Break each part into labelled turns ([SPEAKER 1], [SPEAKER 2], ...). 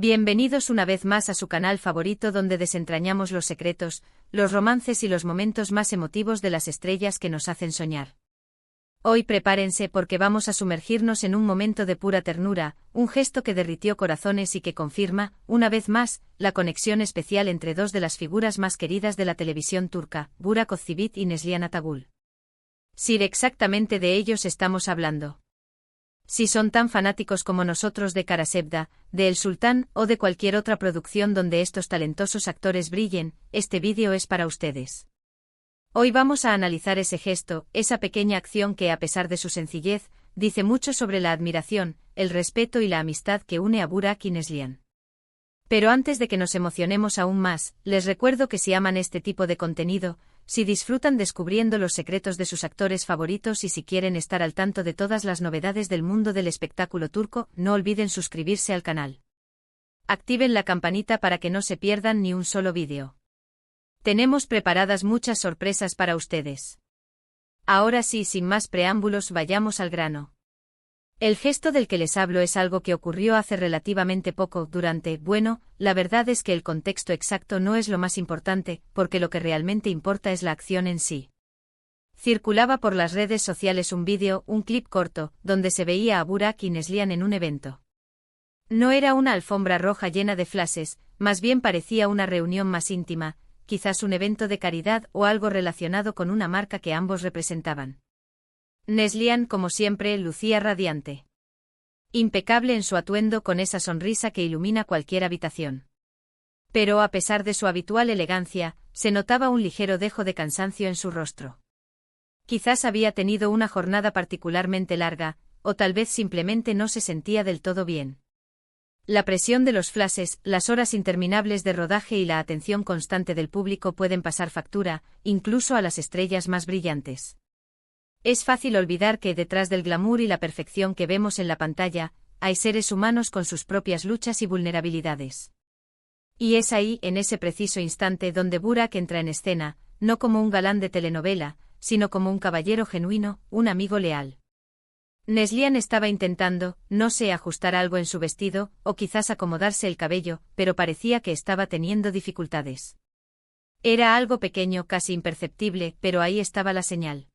[SPEAKER 1] Bienvenidos una vez más a su canal favorito donde desentrañamos los secretos, los romances y los momentos más emotivos de las estrellas que nos hacen soñar. Hoy prepárense porque vamos a sumergirnos en un momento de pura ternura, un gesto que derritió corazones y que confirma, una vez más, la conexión especial entre dos de las figuras más queridas de la televisión turca, Burak Özçivit y Neslihan Atagül. Sí, exactamente de ellos estamos hablando. Si son tan fanáticos como nosotros de Kara Sevda, de El Sultán o de cualquier otra producción donde estos talentosos actores brillen, este vídeo es para ustedes. Hoy vamos a analizar ese gesto, esa pequeña acción que, a pesar de su sencillez, dice mucho sobre la admiración, el respeto y la amistad que une a Burak y Neslihan. Pero antes de que nos emocionemos aún más, les recuerdo que si aman este tipo de contenido, si disfrutan descubriendo los secretos de sus actores favoritos y si quieren estar al tanto de todas las novedades del mundo del espectáculo turco, no olviden suscribirse al canal. Activen la campanita para que no se pierdan ni un solo vídeo. Tenemos preparadas muchas sorpresas para ustedes. Ahora sí, sin más preámbulos, vayamos al grano. El gesto del que les hablo es algo que ocurrió hace relativamente poco la verdad es que el contexto exacto no es lo más importante, porque lo que realmente importa es la acción en sí. Circulaba por las redes sociales un vídeo, un clip corto, donde se veía a Burak y Neslihan en un evento. No era una alfombra roja llena de flashes, más bien parecía una reunión más íntima, quizás un evento de caridad o algo relacionado con una marca que ambos representaban. Neslihan, como siempre, lucía radiante. Impecable en su atuendo con esa sonrisa que ilumina cualquier habitación. Pero a pesar de su habitual elegancia, se notaba un ligero dejo de cansancio en su rostro. Quizás había tenido una jornada particularmente larga, o tal vez simplemente no se sentía del todo bien. La presión de los flashes, las horas interminables de rodaje y la atención constante del público pueden pasar factura, incluso a las estrellas más brillantes. Es fácil olvidar que detrás del glamour y la perfección que vemos en la pantalla, hay seres humanos con sus propias luchas y vulnerabilidades. Y es ahí, en ese preciso instante, donde Burak entra en escena, no como un galán de telenovela, sino como un caballero genuino, un amigo leal. Neslihan estaba intentando, no sé, ajustar algo en su vestido, o quizás acomodarse el cabello, pero parecía que estaba teniendo dificultades. Era algo pequeño, casi imperceptible, pero ahí estaba la señal.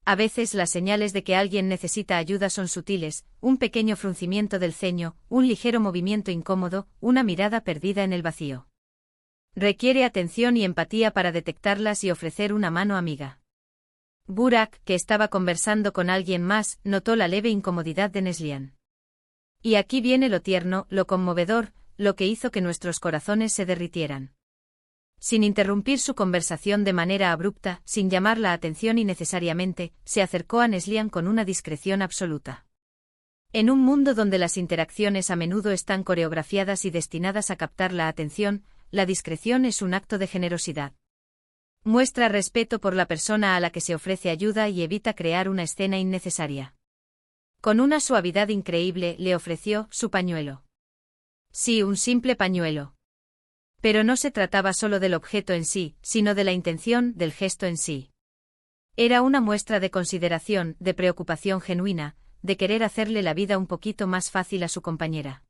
[SPEAKER 1] A veces las señales de que alguien necesita ayuda son sutiles, un pequeño fruncimiento del ceño, un ligero movimiento incómodo, una mirada perdida en el vacío. Requiere atención y empatía para detectarlas y ofrecer una mano amiga. Burak, que estaba conversando con alguien más, notó la leve incomodidad de Neslihan. Y aquí viene lo tierno, lo conmovedor, lo que hizo que nuestros corazones se derritieran. Sin interrumpir su conversación de manera abrupta, sin llamar la atención innecesariamente, se acercó a Neslihan con una discreción absoluta. En un mundo donde las interacciones a menudo están coreografiadas y destinadas a captar la atención, la discreción es un acto de generosidad. Muestra respeto por la persona a la que se ofrece ayuda y evita crear una escena innecesaria. Con una suavidad increíble le ofreció su pañuelo. Sí, un simple pañuelo. Pero no se trataba solo del objeto en sí, sino de la intención del gesto en sí. Era una muestra de consideración, de preocupación genuina, de querer hacerle la vida un poquito más fácil a su compañera.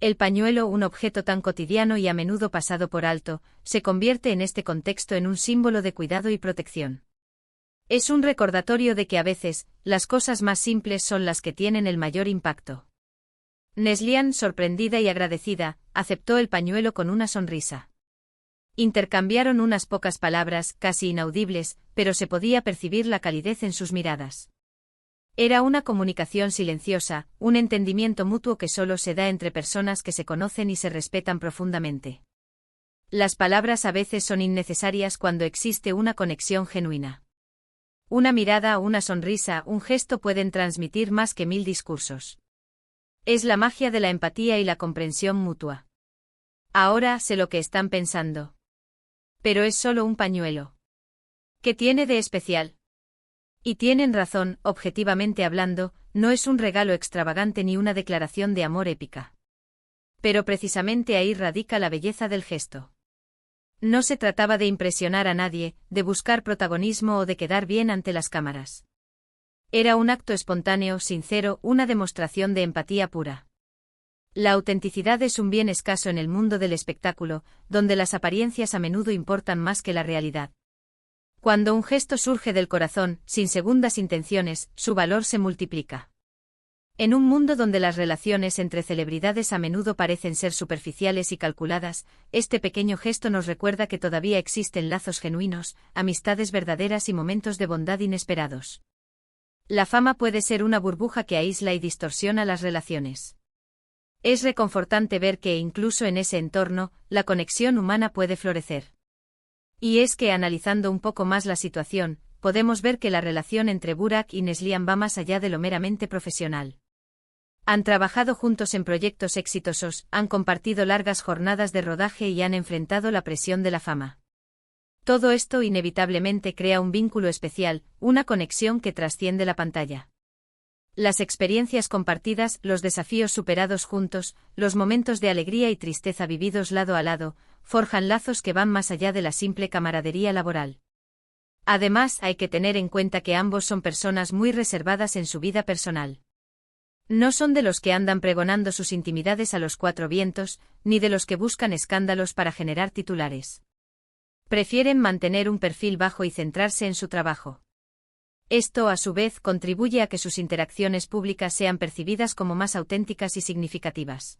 [SPEAKER 1] El pañuelo, un objeto tan cotidiano y a menudo pasado por alto, se convierte en este contexto en un símbolo de cuidado y protección. Es un recordatorio de que a veces, las cosas más simples son las que tienen el mayor impacto. Neslihan, sorprendida y agradecida, aceptó el pañuelo con una sonrisa. Intercambiaron unas pocas palabras, casi inaudibles, pero se podía percibir la calidez en sus miradas. Era una comunicación silenciosa, un entendimiento mutuo que solo se da entre personas que se conocen y se respetan profundamente. Las palabras a veces son innecesarias cuando existe una conexión genuina. Una mirada, una sonrisa, un gesto pueden transmitir más que 1000 discursos. Es la magia de la empatía y la comprensión mutua. Ahora sé lo que están pensando. Pero es solo un pañuelo. ¿Qué tiene de especial? Y tienen razón, objetivamente hablando, no es un regalo extravagante ni una declaración de amor épica. Pero precisamente ahí radica la belleza del gesto. No se trataba de impresionar a nadie, de buscar protagonismo o de quedar bien ante las cámaras. Era un acto espontáneo, sincero, una demostración de empatía pura. La autenticidad es un bien escaso en el mundo del espectáculo, donde las apariencias a menudo importan más que la realidad. Cuando un gesto surge del corazón, sin segundas intenciones, su valor se multiplica. En un mundo donde las relaciones entre celebridades a menudo parecen ser superficiales y calculadas, este pequeño gesto nos recuerda que todavía existen lazos genuinos, amistades verdaderas y momentos de bondad inesperados. La fama puede ser una burbuja que aísla y distorsiona las relaciones. Es reconfortante ver que, incluso en ese entorno, la conexión humana puede florecer. Y es que, analizando un poco más la situación, podemos ver que la relación entre Burak y Neslihan va más allá de lo meramente profesional. Han trabajado juntos en proyectos exitosos, han compartido largas jornadas de rodaje y han enfrentado la presión de la fama. Todo esto inevitablemente crea un vínculo especial, una conexión que trasciende la pantalla. Las experiencias compartidas, los desafíos superados juntos, los momentos de alegría y tristeza vividos lado a lado, forjan lazos que van más allá de la simple camaradería laboral. Además, hay que tener en cuenta que ambos son personas muy reservadas en su vida personal. No son de los que andan pregonando sus intimidades a los cuatro vientos, ni de los que buscan escándalos para generar titulares. Prefieren mantener un perfil bajo y centrarse en su trabajo. Esto, a su vez, contribuye a que sus interacciones públicas sean percibidas como más auténticas y significativas.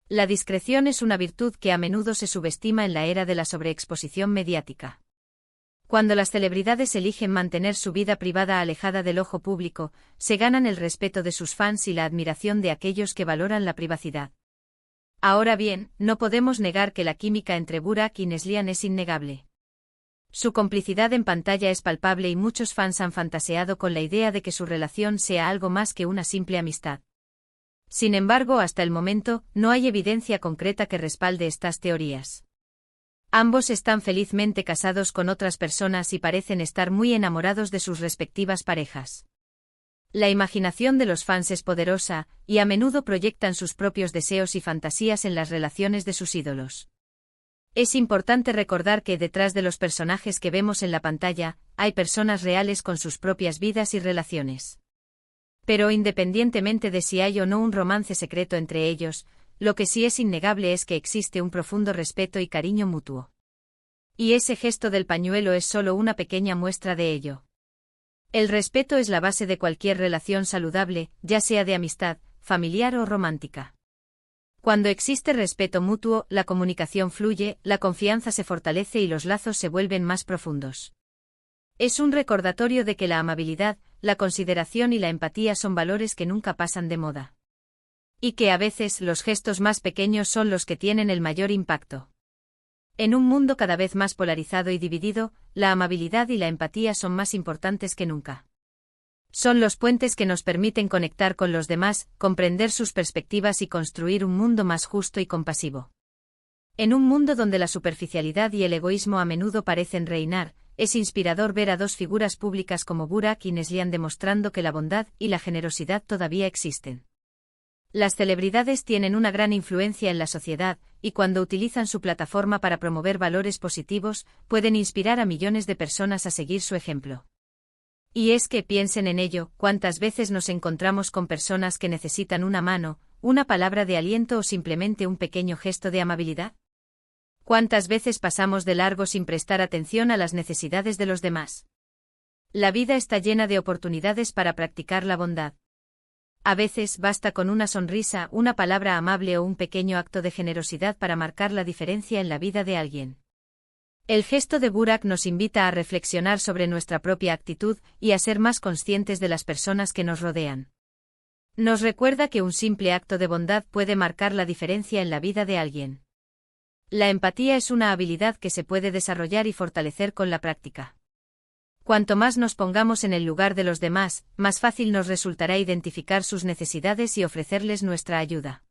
[SPEAKER 1] La discreción es una virtud que a menudo se subestima en la era de la sobreexposición mediática. Cuando las celebridades eligen mantener su vida privada alejada del ojo público, se ganan el respeto de sus fans y la admiración de aquellos que valoran la privacidad. Ahora bien, no podemos negar que la química entre Burak y Neslihan es innegable. Su complicidad en pantalla es palpable y muchos fans han fantaseado con la idea de que su relación sea algo más que una simple amistad. Sin embargo, hasta el momento, no hay evidencia concreta que respalde estas teorías. Ambos están felizmente casados con otras personas y parecen estar muy enamorados de sus respectivas parejas. La imaginación de los fans es poderosa, y a menudo proyectan sus propios deseos y fantasías en las relaciones de sus ídolos. Es importante recordar que detrás de los personajes que vemos en la pantalla, hay personas reales con sus propias vidas y relaciones. Pero independientemente de si hay o no un romance secreto entre ellos, lo que sí es innegable es que existe un profundo respeto y cariño mutuo. Y ese gesto del pañuelo es solo una pequeña muestra de ello. El respeto es la base de cualquier relación saludable, ya sea de amistad, familiar o romántica. Cuando existe respeto mutuo, la comunicación fluye, la confianza se fortalece y los lazos se vuelven más profundos. Es un recordatorio de que la amabilidad, la consideración y la empatía son valores que nunca pasan de moda. Y que a veces los gestos más pequeños son los que tienen el mayor impacto. En un mundo cada vez más polarizado y dividido, la amabilidad y la empatía son más importantes que nunca. Son los puentes que nos permiten conectar con los demás, comprender sus perspectivas y construir un mundo más justo y compasivo. En un mundo donde la superficialidad y el egoísmo a menudo parecen reinar, es inspirador ver a dos figuras públicas como Burak y Neslihan demostrando que la bondad y la generosidad todavía existen. Las celebridades tienen una gran influencia en la sociedad, y cuando utilizan su plataforma para promover valores positivos, pueden inspirar a millones de personas a seguir su ejemplo. Y es que piensen en ello, ¿cuántas veces nos encontramos con personas que necesitan una mano, una palabra de aliento o simplemente un pequeño gesto de amabilidad? ¿Cuántas veces pasamos de largo sin prestar atención a las necesidades de los demás? La vida está llena de oportunidades para practicar la bondad. A veces basta con una sonrisa, una palabra amable o un pequeño acto de generosidad para marcar la diferencia en la vida de alguien. El gesto de Burak nos invita a reflexionar sobre nuestra propia actitud y a ser más conscientes de las personas que nos rodean. Nos recuerda que un simple acto de bondad puede marcar la diferencia en la vida de alguien. La empatía es una habilidad que se puede desarrollar y fortalecer con la práctica. Cuanto más nos pongamos en el lugar de los demás, más fácil nos resultará identificar sus necesidades y ofrecerles nuestra ayuda.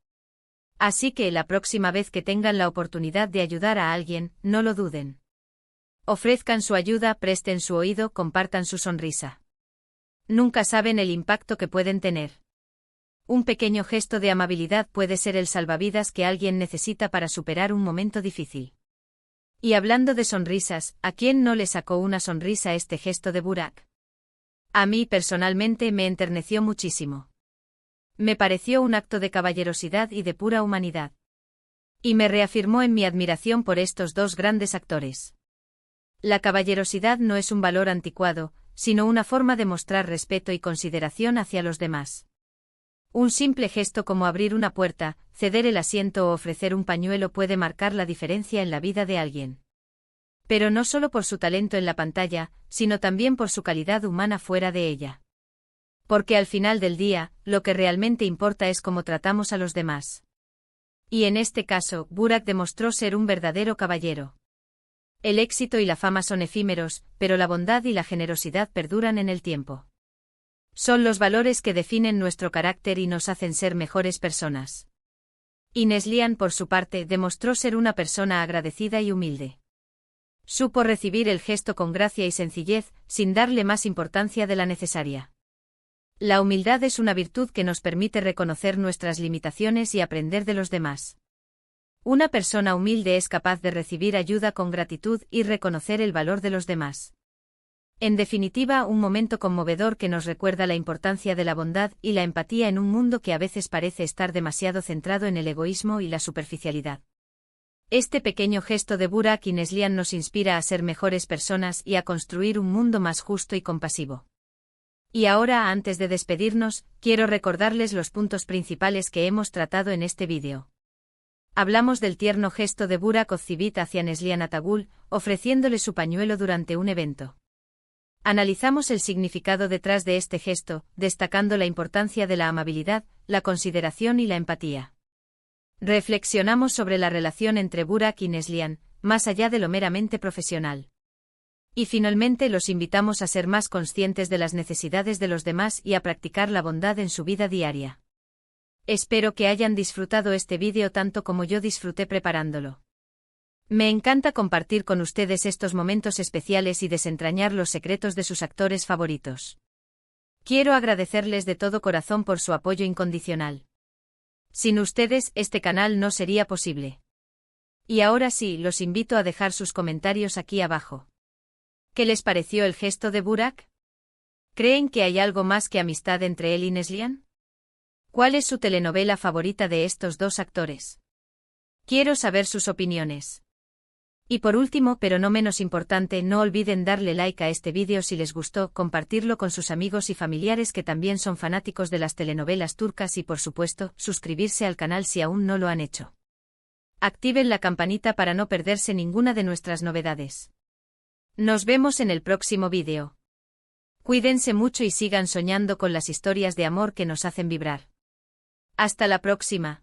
[SPEAKER 1] Así que la próxima vez que tengan la oportunidad de ayudar a alguien, no lo duden. Ofrezcan su ayuda, presten su oído, compartan su sonrisa. Nunca saben el impacto que pueden tener. Un pequeño gesto de amabilidad puede ser el salvavidas que alguien necesita para superar un momento difícil. Y hablando de sonrisas, ¿a quién no le sacó una sonrisa este gesto de Burak? A mí personalmente me enterneció muchísimo. Me pareció un acto de caballerosidad y de pura humanidad. Y me reafirmó en mi admiración por estos dos grandes actores. La caballerosidad no es un valor anticuado, sino una forma de mostrar respeto y consideración hacia los demás. Un simple gesto como abrir una puerta, ceder el asiento o ofrecer un pañuelo puede marcar la diferencia en la vida de alguien. Pero no solo por su talento en la pantalla, sino también por su calidad humana fuera de ella. Porque al final del día, lo que realmente importa es cómo tratamos a los demás. Y en este caso, Burak demostró ser un verdadero caballero. El éxito y la fama son efímeros, pero la bondad y la generosidad perduran en el tiempo. Son los valores que definen nuestro carácter y nos hacen ser mejores personas. Y Neslihan, por su parte, demostró ser una persona agradecida y humilde. Supo recibir el gesto con gracia y sencillez, sin darle más importancia de la necesaria. La humildad es una virtud que nos permite reconocer nuestras limitaciones y aprender de los demás. Una persona humilde es capaz de recibir ayuda con gratitud y reconocer el valor de los demás. En definitiva, un momento conmovedor que nos recuerda la importancia de la bondad y la empatía en un mundo que a veces parece estar demasiado centrado en el egoísmo y la superficialidad. Este pequeño gesto de Burak y Neslihan nos inspira a ser mejores personas y a construir un mundo más justo y compasivo. Y ahora, antes de despedirnos, quiero recordarles los puntos principales que hemos tratado en este vídeo. Hablamos del tierno gesto de Burak Ozcivit hacia Neslihan Atagul, ofreciéndole su pañuelo durante un evento. Analizamos el significado detrás de este gesto, destacando la importancia de la amabilidad, la consideración y la empatía. Reflexionamos sobre la relación entre Burak y Neslihan, más allá de lo meramente profesional. Y finalmente los invitamos a ser más conscientes de las necesidades de los demás y a practicar la bondad en su vida diaria. Espero que hayan disfrutado este vídeo tanto como yo disfruté preparándolo. Me encanta compartir con ustedes estos momentos especiales y desentrañar los secretos de sus actores favoritos. Quiero agradecerles de todo corazón por su apoyo incondicional. Sin ustedes, este canal no sería posible. Y ahora sí, los invito a dejar sus comentarios aquí abajo. ¿Qué les pareció el gesto de Burak? ¿Creen que hay algo más que amistad entre él y Neslihan? ¿Cuál es su telenovela favorita de estos dos actores? Quiero saber sus opiniones. Y por último, pero no menos importante, no olviden darle like a este vídeo si les gustó, compartirlo con sus amigos y familiares que también son fanáticos de las telenovelas turcas y por supuesto, suscribirse al canal si aún no lo han hecho. Activen la campanita para no perderse ninguna de nuestras novedades. Nos vemos en el próximo vídeo. Cuídense mucho y sigan soñando con las historias de amor que nos hacen vibrar. Hasta la próxima.